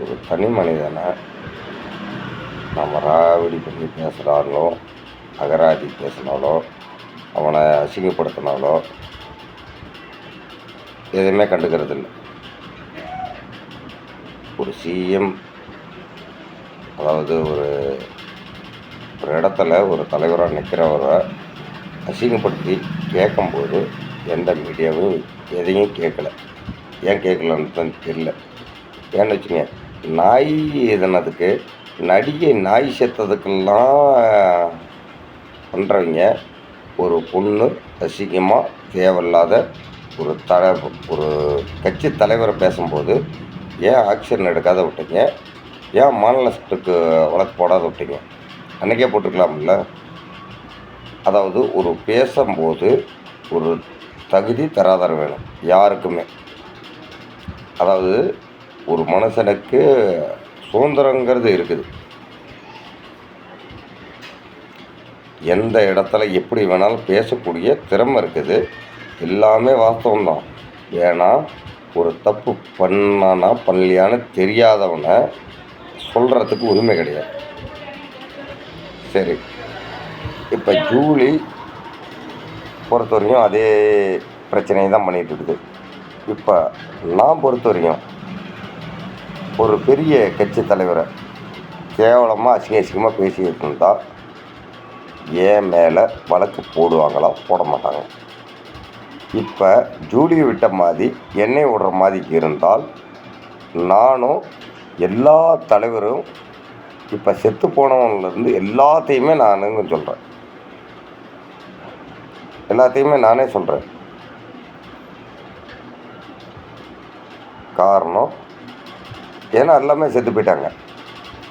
ஒரு தனி மனிதனை நம்ம ராவடி பண்ணி பேசுகிறாலோ, அகராதி பேசினாலோ, அவனை அசிங்கப்படுத்தினாலோ எதுவுமே கண்டுக்கிறதில்ல. ஒரு சிஎம், அதாவது ஒரு ஒரு இடத்துல ஒரு தலைவராக நிற்கிறவரை அசிங்கப்படுத்தி கேட்கும்போது எந்த மீடியாவும் எதையும் கேட்கல. ஏன் கேட்கலன்னு தான் தெரியல. ஏன்னு வச்சுங்க, நாய் எதுனதுக்கு நடிகை நாய் செத்ததுக்கெல்லாம் பண்ணுறவங்க ஒரு பொண்ணு அசிங்கமாக தேவையில்லாத ஒரு கட்சி தலைவரை பேசும்போது ஏன் ஆக்ஷன் எடுக்காத விட்டீங்க? ஏன் மாநிலத்துக்கு வழக்கு போடாத விட்டீங்க? அன்றைக்கே போட்டிருக்கலாம்ல. அதாவது ஒரு பேசும்போது ஒரு தகுதி தராதரம் வேணும் யாருக்குமே. அதாவது ஒரு மனுஷனுக்கு சுதந்திரங்கிறது இருக்குது. எந்த இடத்துல எப்படி வேணாலும் பேசக்கூடிய திறமை இருக்குது. எல்லாமே வாஸ்தவம்தான். ஏன்னா ஒரு தப்பு பண்ணானா பண்ணலையான்னு தெரியாதவனை சொல்கிறதுக்கு உரிமை கிடையாது. சரி, இப்போ ஜூலி பொறுத்த வரைக்கும் அதே பிரச்சனையை தான் பண்ணிகிட்டு இருக்குது. இப்போ நான் பொறுத்த வரைக்கும் ஒரு பெரிய கட்சி தலைவரை கேவலமாக அசிங்கமாக பேசிக்கிட்டு இருந்தால் ஏன் மேலே வழக்கு போடுவாங்களா? போட மாட்டாங்க. இப்போ ஜூலியை விட்ட மாதிரி என்னை விடுற மாதிரிக்கு இருந்தால் நானும் எல்லா தலைவரும் இப்போ செத்து போனவங்கலேருந்து எல்லாத்தையுமே நானுங்க சொல்கிறேன். எல்லாத்தையுமே நானே சொல்கிறேன். காரணம், ஏன்னா எல்லாமே செத்து போயிட்டாங்க.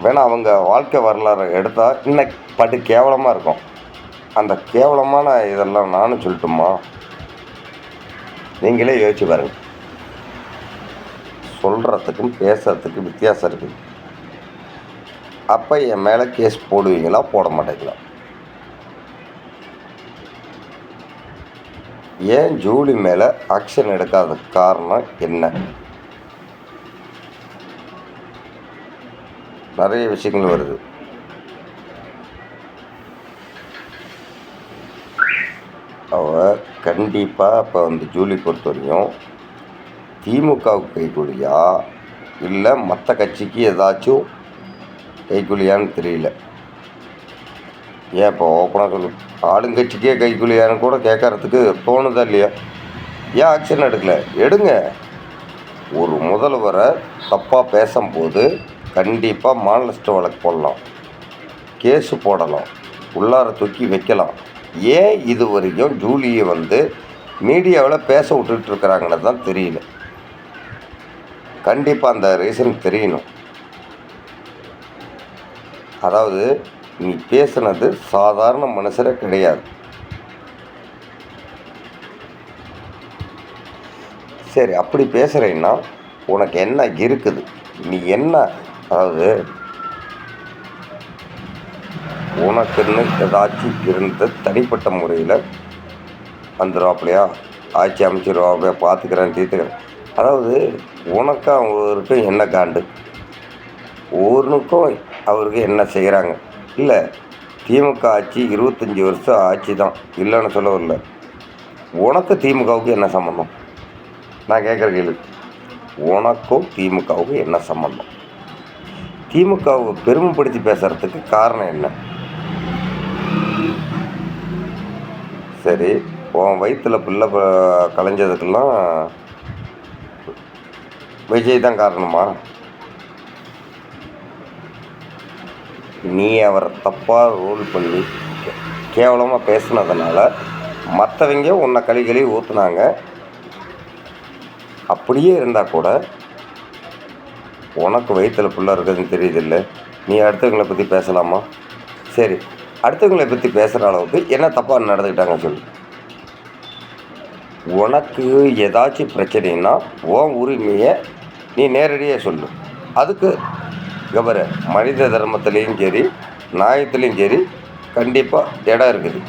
வேணா அவங்க வாழ்க்கை வரலாறு எடுத்தால் இன்னைக்கு பட்டு கேவலமாக இருக்கும். அந்த கேவலமான இதெல்லாம் நானும் சொல்லட்டுமா? நீங்களே யோசிச்சு பாருங்கள். சொல்கிறதுக்கும் பேசுறதுக்கும் வித்தியாசம் இருக்குது. அப்போ என் மேலே கேஸ் போடுவீங்களா, போட மாட்டீங்களா? ஏன் ஜூலி மேலே ஆக்ஷன் எடுக்காத காரணம் என்ன? நிறைய விஷயங்கள் வருது. அவள் கண்டிப்பாக இப்போ ஜூலி பொறுத்த வரையும் திமுகவுக்கு கைக்கூலியா இல்லை மற்ற கட்சிக்கு ஏதாச்சும் கைக்கூலியான்னு தெரியல. ஏன் இப்போ ஓப்பனாக சொல்லு, ஆளுங்கட்சிக்கே கைக்கூலியான்னு கூட கேட்கறதுக்கு தோணுதா இல்லையா? ஏன் ஆக்ஷன் எடுக்கலை? எடுங்க. ஒரு முதல்வரை தப்பாக பேசும்போது கண்டிப்பாக மாநிலஸ்ட் வழக்கு போடலாம், கேஸு போடலாம், உள்ளார தூக்கி வைக்கலாம். ஏன் இது வரைக்கும் ஜூலியை மீடியாவில் பேச விட்டுட்ருக்குறாங்கன்னு தான் தெரியல. கண்டிப்பாக அந்த ரீசன் தெரியணும். அதாவது நீ பேசுனது சாதாரண மனுஷரே கிடையாது. சரி, அப்படி பேசுகிறேன்னா உனக்கு என்ன இருக்குது? நீ என்ன, அதாவது உனக்குன்னு ஏதாச்சும் இருந்து தனிப்பட்ட முறையில் வந்துடுவாப்பிலையா, ஆட்சி அமைச்சிருவாப்பிலையா, பார்த்துக்கிறேன் தீர்த்துக்கிறேன். அதாவது உனக்கும் அவருக்கும் என்ன காண்டு? ஒவ்வொன்றுக்கும் அவருக்கு என்ன செய்கிறாங்க? இல்லை, திமுக ஆட்சி 25 வருஷம் ஆட்சி தான், இல்லைன்னு சொல்ல வரல. உனக்கு திமுகவுக்கு என்ன சம்மந்தம்? நான் கேட்குற கேள்வி, உனக்கும் திமுகவுக்கு என்ன சம்மந்தம்? திமுகவை பெருமைப்படுத்தி பேசுகிறதுக்கு காரணம் என்ன? சரி, உன் வயிற்றில் பிள்ளை கலைஞ்சதுக்கெல்லாம் விஜய் தான் காரணமா? நீ அவரை தப்பாக ரோல் பண்ணி கேவலமாக பேசுனதுனால மற்றவங்க உன்னை கழுவி ஊற்றுனாங்க. அப்படியே இருந்தால் கூட உனக்கு வயிற்றில் பிள்ளை இருக்குதுன்னு தெரியுதில்ல, நீ அடுத்தவங்களை பற்றி பேசலாமா? சரி, அடுத்தவங்களை பற்றி பேசுகிற அளவுக்கு என்ன தப்பாக நடந்துக்கிட்டாங்க சொல்லு. உனக்கு ஏதாச்சும் பிரச்சனைன்னா உன் உரிமையை நீ நேரடியாக சொல்லு. அதுக்கு கபர மனித தர்மத்துலேயும் சரி, நியாயத்துலேயும் சரி கண்டிப்பாக இடம் இருக்குது.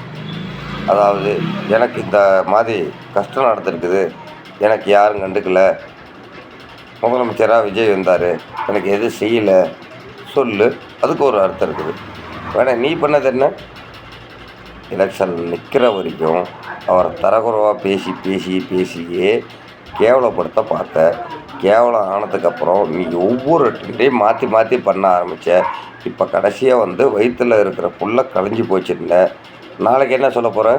அதாவது எனக்கு இந்த மாதிரி கஷ்டம் நடந்துருக்குது, எனக்கு யாரும் கண்டுக்கலை, முதலமைச்சராக விஜய் வந்தார், எனக்கு எதுவும் செய்யலை சொல்லு, அதுக்கு ஒரு அர்த்தம் இருக்குது. வேணா நீ பண்ணது என்ன? எலெக்ஷன் நிற்கிற வரைக்கும் அவரை தரக்குறைவாக பேசியே கேவலப்படுத்த பார்த்த. கேவலம் ஆனதுக்கப்புறம் நீ ஒவ்வொரு ட்ரெண்டையும் மாற்றி பண்ண ஆரம்பித்த. இப்போ கடைசியாக வந்து வயிற்றில் இருக்கிற புல்லை களைஞ்சி போச்சுருந்த. நாளைக்கு என்ன சொல்ல போகிற?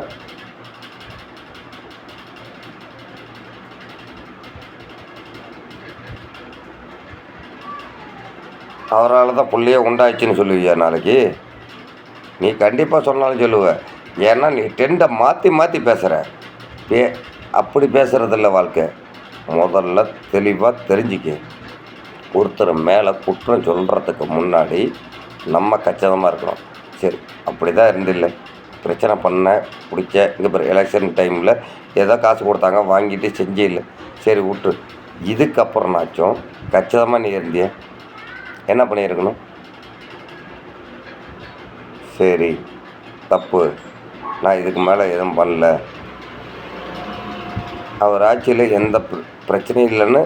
அவரால் தான் புள்ளையே உண்டாச்சுன்னு சொல்லுவியா நாளைக்கு? நீ கண்டிப்பாக சொன்னாலும் சொல்லுவ. ஏன்னா நீ ட்ரெண்டை மாற்றி பேசுகிற. அப்படி பேசுகிறதில்ல வாழ்க்கை. முதல்ல தெளிவாக தெரிஞ்சிக்க. ஒருத்தர் மேலே குற்றம் சொல்கிறதுக்கு முன்னாடி நம்ம கச்சிதமாக இருக்கணும். சரி, அப்படி தான் இருந்தில்லை, பிரச்சனை பண்ண பிடிச்ச. இங்கே பாரு, எலெக்ஷன் டைமில் ஏதோ காசு கொடுத்தாங்க, வாங்கிட்டு செஞ்சே இல்லை. சரி விட்டு. இதுக்கப்புறம்னாச்சும் கச்சிதமாக நீ இருந்திய என்ன பண்ணியிருக்கணும்? சரி, தப்பு, நான் இதுக்கு மேலே எதுவும் பண்ணல, அவர் ஆட்சியில் எந்த பிரச்சனையும் இல்லைன்னு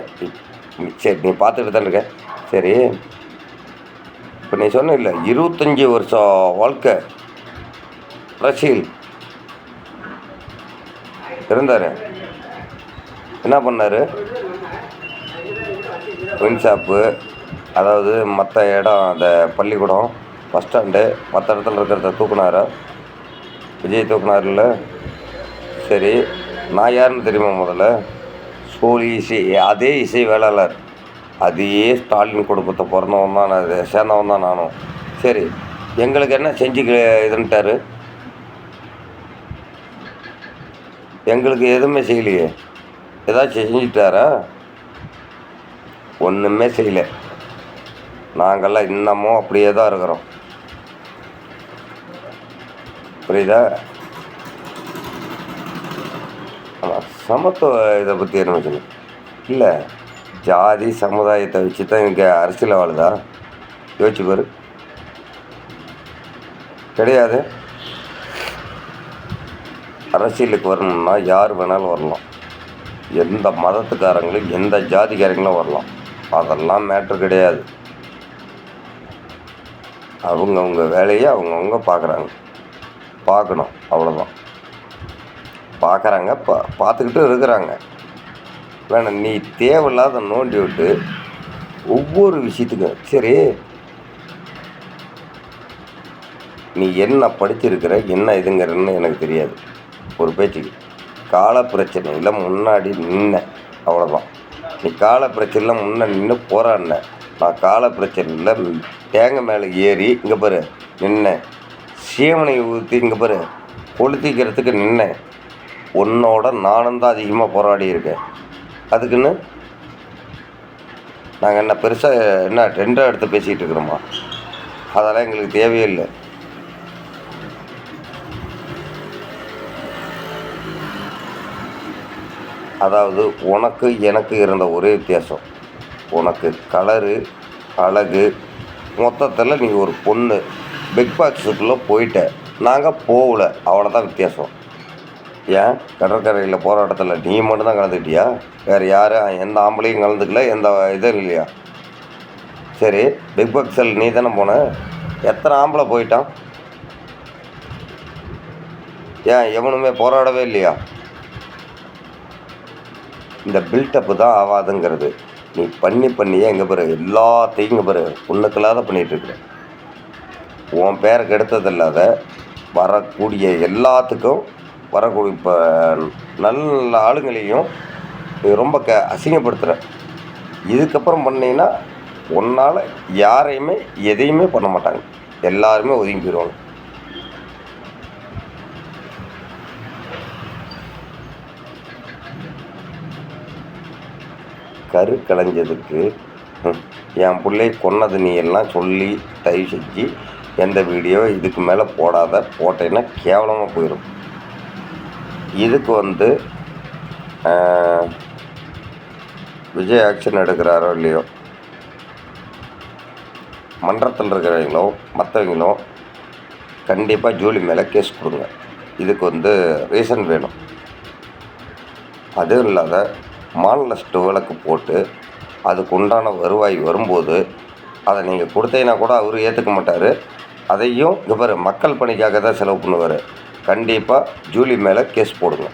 சரி நீ பார்த்துட்டு தான் இருக்க. சரி, இப்போ நீ சொன்ன இல்லை 25 வருஷம் வாழ்க்கை அரசியல் இருந்தார். என்ன பண்ணார்? ஒயின் ஷாப்பு, அதாவது மற்ற இடம், அந்த பள்ளிக்கூடம், பஸ் ஸ்டாண்டு, மற்ற இடத்துல இருக்கிறத தூக்குனாரா? விஜய் தூக்குனார்ல. சரி, நான் யாருன்னு தெரியுமா? முதல்ல அதே இசை வேளாளர், அதே ஸ்டாலின் குடும்பத்தை பிறந்தவன் தான், நான் சேர்ந்தவன் தான் நானும். சரி, எங்களுக்கு என்ன செஞ்சு இதுன்ட்டார்? எங்களுக்கு எதுவுமே செய்யலையே. ஏதாச்சும் செஞ்சுட்டாரா? ஒன்றுமே செய்யலை. நாங்கள்லாம் இன்னமும் அப்படியே தான் இருக்கிறோம். புரியுதா? ஆமாம், சமத்துவ இதை பற்றி என்ன சொல்லணும்? இல்லை, ஜாதி சமுதாயத்தை வச்சு தான் இங்கே அரசியல் வாழுதா? யோசிச்சு பாரு. கிடையாது. அரசியலுக்கு வரணும்னா யார் வேணாலும் வரலாம். எந்த மதத்துக்காரங்களும் எந்த ஜாதிக்காரங்களும் வரலாம். அதெல்லாம் மேட்ரு கிடையாது. அவங்கவுங்க வேலையை அவங்கவுங்க பார்க்கணும், அவ்வளோதான். பார்க்குறாங்க, பார்த்துக்கிட்டு இருக்கிறாங்க. வேணாம், நீ தேவையில்லாத நோண்டி விட்டு ஒவ்வொரு விஷயத்துக்கும். சரி, நீ என்ன படிச்சிருக்கிற, என்ன இதுங்கிறன்னு எனக்கு தெரியாது. ஒரு பேச்சுக்கு கால பிரச்சனையில் முன்னாடி நின்ன, அவ்வளோதான். நீ கால பிரச்சனையில் முன்னாடி நின்று போராடின. நான் கால பிரச்சனையில் தேங்காய் மேலே ஏறி இங்கே பாரு நின்னேன். சீவனை ஊற்றி இங்கே பாரு கொளுத்திக்கிறதுக்கு நின்னேன். உன்னோட நானும் தான் அதிகமாக போராடி இருக்கேன். அதுக்குன்னு நாங்கள் என்ன பெருசாக என்ன ட்ரெண்டாக எடுத்து பேசிகிட்டு இருக்கிறோமா? அதெல்லாம் எங்களுக்கு தேவையே இல்லை. அதாவது உனக்கு எனக்கு இருந்த ஒரே வித்தியாசம், உனக்கு கலரு, அழகு, மொத்தத்தில் நீ ஒரு பொண்ணு. பிக் பாக்ஸுக்குள்ளே போயிட்ட, நாங்கள் போகல, அவ்வளோதான் வித்தியாசம். ஏன் கடற்கரையில் போராட்டத்தில் நீ மட்டும்தான் கலந்துக்கிட்டியா? வேறு யாரும் எந்த ஆம்பளையும் கலந்துக்கல, எந்த இதுவும் இல்லையா? சரி, பிக் பாக்ஸில் நீ தானே போன, எத்தனை ஆம்பளை போயிட்டான்? ஏன் எவனுமே போராடவே இல்லையா? இந்த பில்டப்பு தான் ஆகாதுங்கிறது. நீ பண்ணியே எங்கே பாரு எல்லாத்தையும் இங்கே பாரு பொண்ணுக்களாத பண்ணிகிட்ருக்குற. உன் பேரை கெடுத்ததில்லாத வரக்கூடிய எல்லாத்துக்கும் வரக்கூடிய இப்போ நல்ல ஆளுங்களையும் நீ ரொம்ப அசிங்கப்படுத்துகிற. இதுக்கப்புறம் பண்ணிங்கன்னா உன்னால் யாரையுமே எதையுமே பண்ண மாட்டாங்க, எல்லாருமே ஒதுங்கி போயிடுவாங்க. கரு களைஞ்சதுக்கு என் பிள்ளை கொன்னது நீ எல்லாம் சொல்லி தயவு செஞ்சு எந்த வீடியோ இதுக்கு மேலே போட்டேன்னா கேவலமாக போயிடும். இதுக்கு வந்து விஜய் ஆக்ஷன் எடுக்கிறாரோ இல்லையோ, மன்றத்தில் இருக்கிறவங்களோ மற்றவங்களோ கண்டிப்பாக ஜூலி மேலே கேஸ் கொடுங்க. இதுக்கு வந்து ரீசன் வேணும். அதுவும் இல்லாத மாநில வழக்கு போட்டு அதுக்கு உண்டான வருவாய் வரும்போது அதை நீங்கள் கொடுத்தீங்கன்னா கூட அவர் ஏற்றுக்க மாட்டார். அதையும் இங்கே பாரு மக்கள் பணிக்காக தான் செலவு பண்ணுவார். கண்டிப்பாக ஜூலி மேலே கேஸ் போடுங்க.